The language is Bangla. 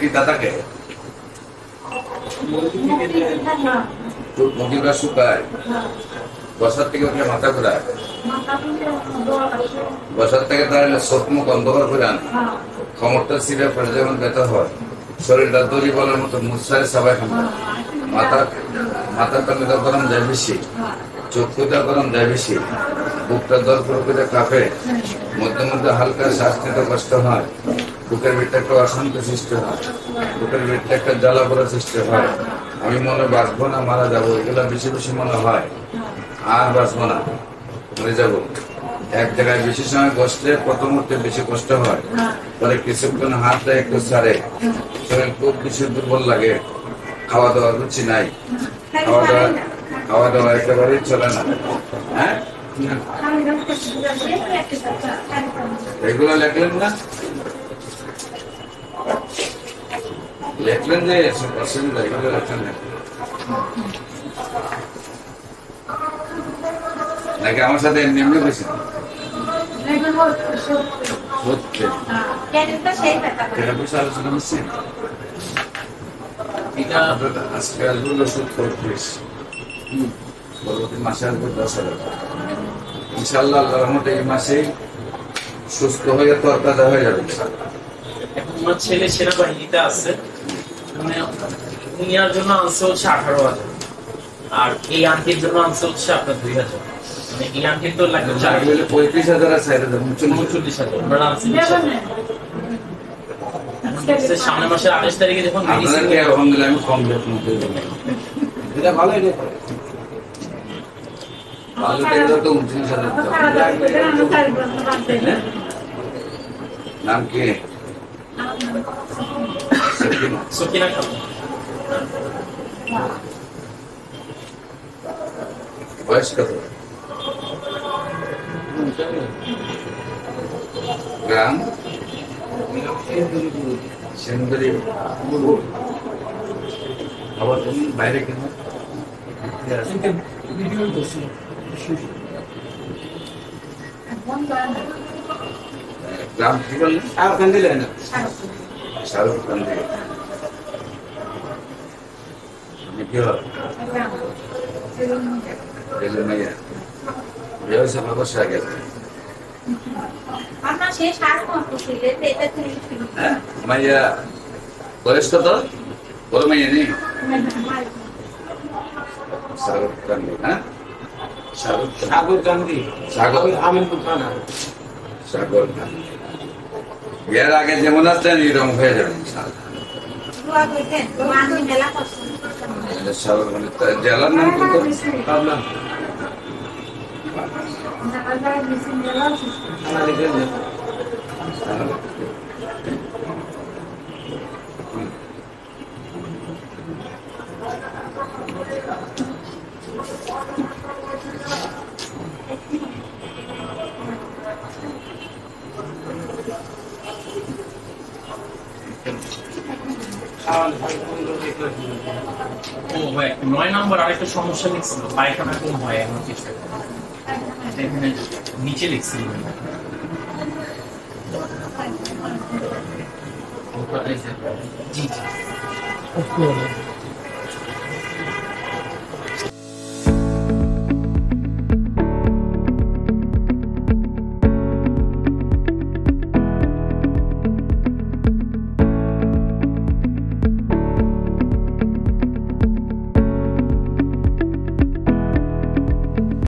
পিতা থাকে মুখগুলা শুকায়, বসার থেকে উঠলে মাথা ঘুরায়, বসার থেকে দাঁড়ালে চোখ মুখ অন্ধকার করে আনে, ক্ষমতা সিরে পড়ে যেমন ব্যথা হয়, শরীরটা দড়ি বলার মতো মুসায় সবাই মাথার কালিটা গরম যায় বেশি, চক্ষুটা গরম যায় বেশি, বুকটা দরপর করে কাঁপে, মধ্যে মধ্যে হালকা শ্বাস নিতে কষ্ট হয়, বুকের ভিতরে একটা অশান্ত সৃষ্টি হয়, বুকের ভিতরে একটা জ্বালা পড়া সৃষ্টি হয়, আমি মনে বাঁচবো না, মারা যাবো, এগুলো বেশি বেশি মনে হয়, আর বাঁচবো না, মরে যাবো। এক জায়গায় বেশি সময় বসলে প্রথম মুহূর্তে বেশি কষ্ট হয়, পরে কিছুক্ষণ হাতটা একটু ছাড়ে, শরীর খুব বেশি দুর্বল লাগে, খাওয়া দাওয়ার রুচি নাই, খাওয়া দাওয়া একেবারেই চলে না। হ্যাঁ, এগুলো লেখলেন না? লেখলেন যে অসুবিধা, এগুলো লেখলেন নাকি আমার সাথে এমনি এমনি বেশি আলোচনা হচ্ছে? এটা আজকে আসবে ওষুধ 35, পরবর্তী মাসে আসবে 10,000। ইনশাল্লাহ আল্লাহর রহমতে এই মাসে সুস্থ হয়ে তরতাজা হয়ে যাবে। এখন আমার ছেলে সেনাবাহিনীতে আছে, মানে দুনিয়ার জন্য আনছে হচ্ছে 18,000, আর এই আন্টির জন্য আনছে হচ্ছে আপনার 2,000। মানে এই আন্টির তো লাগবে 35,000 আর 39,000। আমরা আনছি সামনের মাসের 28 তারিখে যখন আলহামদুলিল্লাহ আমি কম বেতন এটা ভালো, এটা ভালো টাকা তো 29,000। নাম কি? সকিনা খাতুন। বয়স কত? গ্রাম সেন্দুরি। আবার তুমি বাইরে কেন? গ্রাম কি বললেন? শাহরুখ খান দিলেন। কি হল? ব্যবসা গেল মাইয়া বয়স কত? বড় মাইয়া নেই? শাহরুখ গান্ধী। হ্যাঁ, সাগর গান্ধী। সাগর গান্ধী বিয়ের আগে যেমন আসতেন এরকম হয়ে যাবেন। জেলার নাম কি? নয় নম্বর আরেকটা সমস্যা লিখছিল, পায়খানা কম হয় এমন কিছু, এখানে নিচে লিখছিল। জি জি।